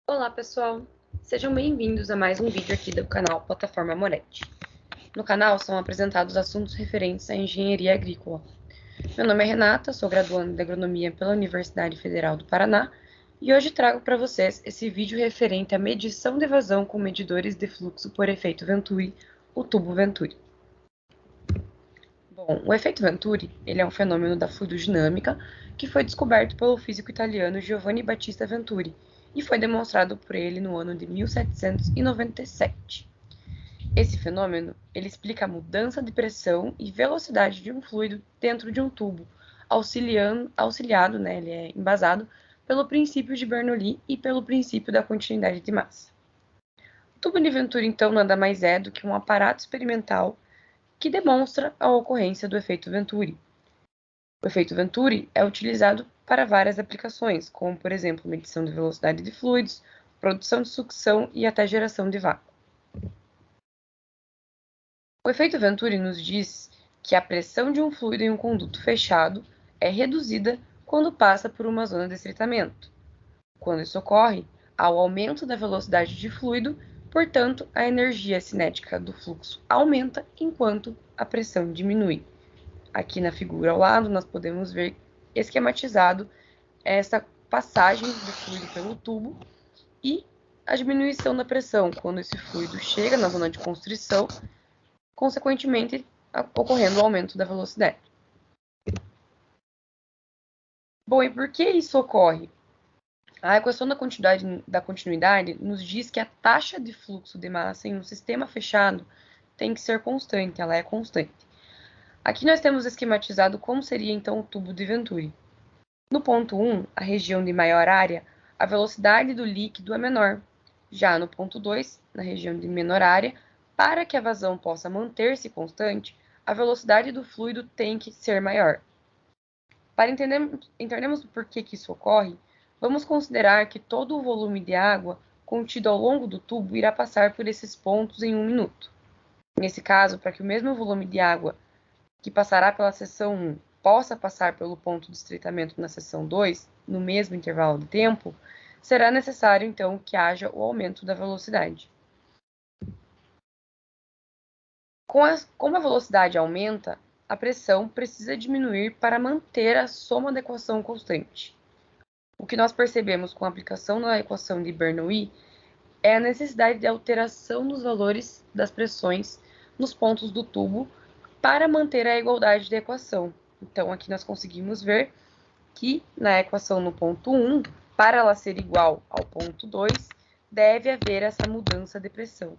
Olá, pessoal! Sejam bem-vindos a mais um vídeo aqui do canal Plataforma Moretti. No canal são apresentados assuntos referentes à engenharia agrícola. Meu nome é Renata, sou graduanda de agronomia pela Universidade Federal do Paraná e hoje trago para vocês esse vídeo referente à medição de vazão com medidores de fluxo por efeito Venturi, o tubo Venturi. Bom, o efeito Venturi ele é um fenômeno da fluidodinâmica que foi descoberto pelo físico italiano Giovanni Battista Venturi e foi demonstrado por ele no ano de 1797. Esse fenômeno ele explica a mudança de pressão e velocidade de um fluido dentro de um tubo, auxiliado, ele é embasado pelo princípio de Bernoulli e pelo princípio da continuidade de massa. O tubo de Venturi, então, nada mais é do que um aparato experimental que demonstra a ocorrência do efeito Venturi. O efeito Venturi é utilizado para várias aplicações, como, por exemplo, medição de velocidade de fluidos, produção de sucção e até geração de vácuo. O efeito Venturi nos diz que a pressão de um fluido em um conduto fechado é reduzida quando passa por uma zona de estreitamento. Quando isso ocorre, há o aumento da velocidade de fluido, portanto, a energia cinética do fluxo aumenta enquanto a pressão diminui. Aqui na figura ao lado, nós podemos ver esquematizado essa passagem do fluido pelo tubo e a diminuição da pressão quando esse fluido chega na zona de constrição, consequentemente ocorrendo o aumento da velocidade. Bom, e por que isso ocorre? A equação da continuidade nos diz que a taxa de fluxo de massa em um sistema fechado tem que ser constante, ela é constante. Aqui nós temos esquematizado como seria então o tubo de Venturi. No ponto 1, a região de maior área, a velocidade do líquido é menor. Já no ponto 2, na região de menor área, para que a vazão possa manter-se constante, a velocidade do fluido tem que ser maior. Para entendermos por que isso ocorre, vamos considerar que todo o volume de água contido ao longo do tubo irá passar por esses pontos em 1 minuto. Nesse caso, para que o mesmo volume de água que passará pela seção 1 possa passar pelo ponto de estreitamento na seção 2, no mesmo intervalo de tempo, será necessário, então, que haja o aumento da velocidade. Como a velocidade aumenta, a pressão precisa diminuir para manter a soma da equação constante. O que nós percebemos com a aplicação da equação de Bernoulli é a necessidade de alteração dos valores das pressões nos pontos do tubo para manter a igualdade da equação. Então, aqui nós conseguimos ver que na equação no ponto 1, para ela ser igual ao ponto 2, deve haver essa mudança de pressão.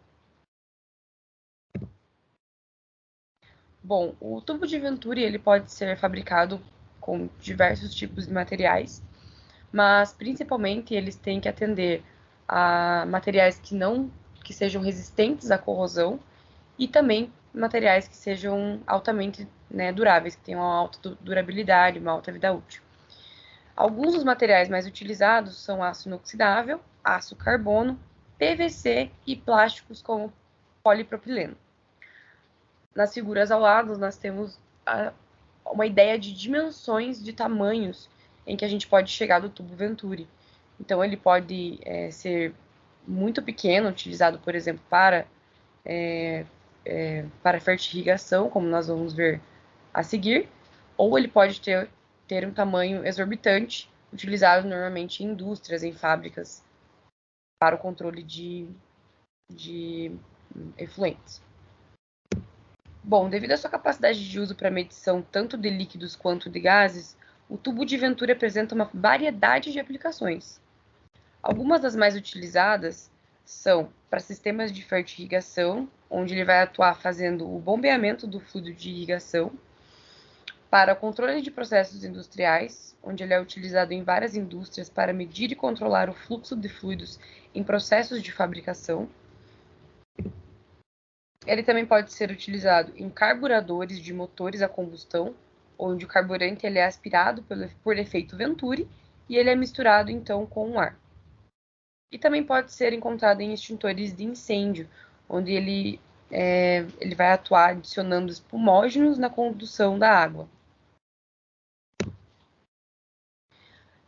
Bom, o tubo de Venturi ele pode ser fabricado com diversos tipos de materiais, mas principalmente eles têm que atender a materiais que sejam resistentes à corrosão e também materiais que sejam altamente duráveis, que tenham uma alta durabilidade, uma alta vida útil. Alguns dos materiais mais utilizados são aço inoxidável, aço carbono, PVC e plásticos como polipropileno. Nas figuras ao lado, nós temos uma ideia de dimensões de tamanhos em que a gente pode chegar do tubo Venturi. Então, ele pode ser muito pequeno, utilizado, por exemplo, para fertirrigação, como nós vamos ver a seguir, ou ele pode ter um tamanho exorbitante, utilizado normalmente em indústrias, em fábricas, para o controle de efluentes. Bom, devido à sua capacidade de uso para medição tanto de líquidos quanto de gases, o tubo de Venturi apresenta uma variedade de aplicações. Algumas das mais utilizadas são para sistemas de fertirrigação, onde ele vai atuar fazendo o bombeamento do fluido de irrigação, para o controle de processos industriais, onde ele é utilizado em várias indústrias para medir e controlar o fluxo de fluidos em processos de fabricação. Ele também pode ser utilizado em carburadores de motores a combustão, onde o carburante ele é aspirado por efeito Venturi e ele é misturado então com o ar. E também pode ser encontrado em extintores de incêndio, onde ele vai atuar adicionando espumógenos na condução da água.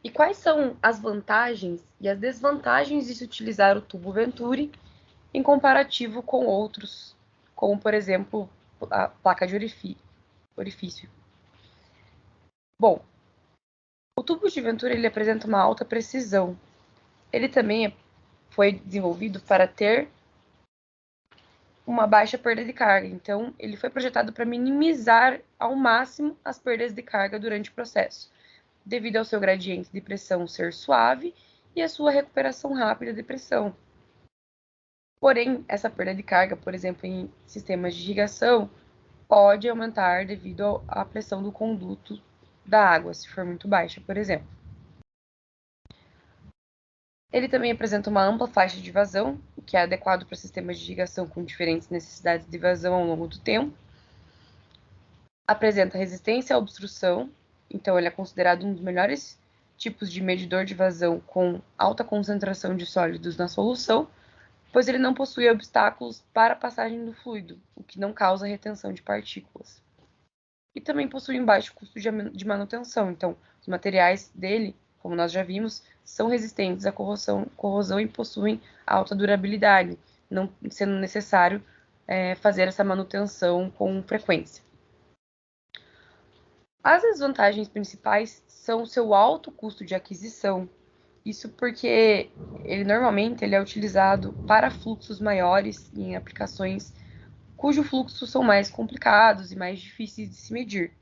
E quais são as vantagens e as desvantagens de se utilizar o tubo Venturi em comparativo com outros, como, por exemplo, a placa de orifício? Bom, o tubo de Venturi ele apresenta uma alta precisão. Ele também foi desenvolvido para ter uma baixa perda de carga. Então, ele foi projetado para minimizar ao máximo as perdas de carga durante o processo, devido ao seu gradiente de pressão ser suave e a sua recuperação rápida de pressão. Porém, essa perda de carga, por exemplo, em sistemas de irrigação, pode aumentar devido à pressão do conduto da água, se for muito baixa, por exemplo. Ele também apresenta uma ampla faixa de vazão, o que é adequado para sistemas de irrigação com diferentes necessidades de vazão ao longo do tempo. Apresenta resistência à obstrução, então ele é considerado um dos melhores tipos de medidor de vazão com alta concentração de sólidos na solução, pois ele não possui obstáculos para a passagem do fluido, o que não causa retenção de partículas. E também possui um baixo custo de manutenção, então os materiais dele, como nós já vimos, são resistentes à corrosão e possuem alta durabilidade, não sendo necessário fazer essa manutenção com frequência. As desvantagens principais são o seu alto custo de aquisição. Isso porque ele normalmente é utilizado para fluxos maiores em aplicações cujo fluxo são mais complicados e mais difíceis de se medir.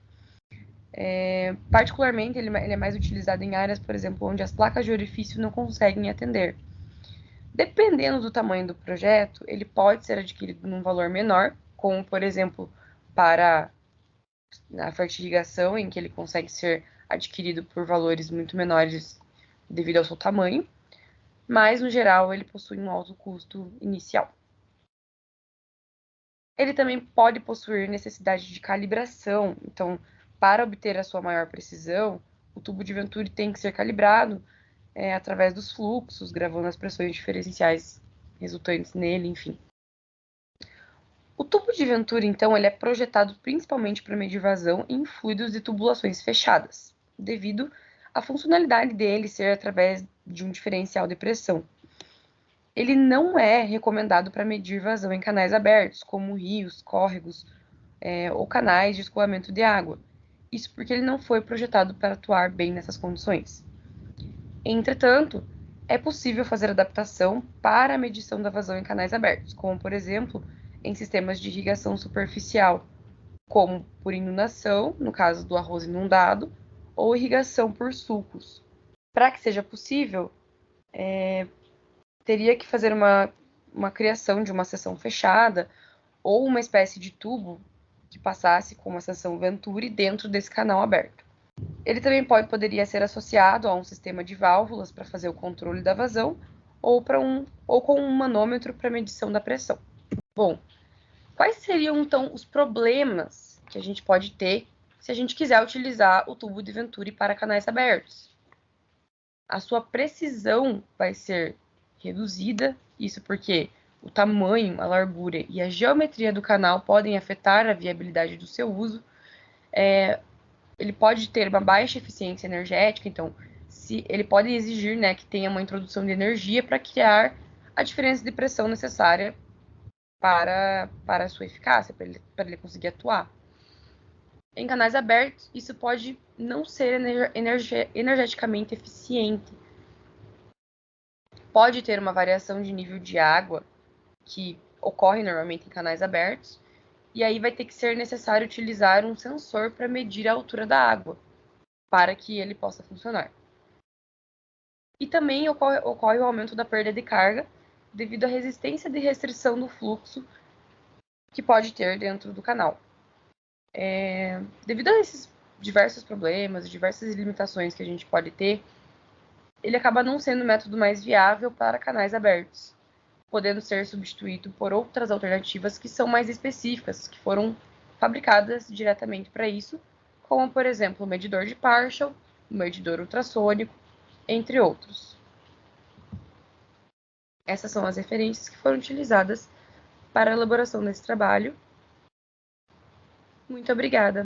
Particularmente, ele é mais utilizado em áreas, por exemplo, onde as placas de orifício não conseguem atender. Dependendo do tamanho do projeto, ele pode ser adquirido num valor menor, como, por exemplo, para a fertilização, em que ele consegue ser adquirido por valores muito menores devido ao seu tamanho, mas, no geral, ele possui um alto custo inicial. Ele também pode possuir necessidade de calibração, então, para obter a sua maior precisão, o tubo de Venturi tem que ser calibrado através dos fluxos, gravando as pressões diferenciais resultantes nele, enfim. O tubo de Venturi, então, ele é projetado principalmente para medir vazão em fluidos de tubulações fechadas, devido à funcionalidade dele ser através de um diferencial de pressão. Ele não é recomendado para medir vazão em canais abertos, como rios, córregos ou canais de escoamento de água. Isso porque ele não foi projetado para atuar bem nessas condições. Entretanto, é possível fazer adaptação para a medição da vazão em canais abertos, como, por exemplo, em sistemas de irrigação superficial, como por inundação, no caso do arroz inundado, ou irrigação por sulcos. Para que seja possível, teria que fazer uma criação de uma seção fechada ou uma espécie de tubo que passasse com uma seção Venturi dentro desse canal aberto. Ele também poderia ser associado a um sistema de válvulas para fazer o controle da vazão ou com um manômetro para medição da pressão. Bom, quais seriam então os problemas que a gente pode ter se a gente quiser utilizar o tubo de Venturi para canais abertos? A sua precisão vai ser reduzida, isso porque o tamanho, a largura e a geometria do canal podem afetar a viabilidade do seu uso. Ele pode ter uma baixa eficiência energética, então ele pode exigir que tenha uma introdução de energia para criar a diferença de pressão necessária para a sua eficácia, para ele conseguir atuar. Em canais abertos, isso pode não ser energeticamente eficiente. Pode ter uma variação de nível de água, que ocorre normalmente em canais abertos, e aí vai ter que ser necessário utilizar um sensor para medir a altura da água, para que ele possa funcionar. E também ocorre o aumento da perda de carga, devido à resistência de restrição do fluxo que pode ter dentro do canal. Devido a esses diversos problemas, diversas limitações que a gente pode ter, ele acaba não sendo o método mais viável para canais abertos, podendo ser substituído por outras alternativas que são mais específicas, que foram fabricadas diretamente para isso, como, por exemplo, o medidor de Partial, o medidor ultrassônico, entre outros. Essas são as referências que foram utilizadas para a elaboração desse trabalho. Muito obrigada!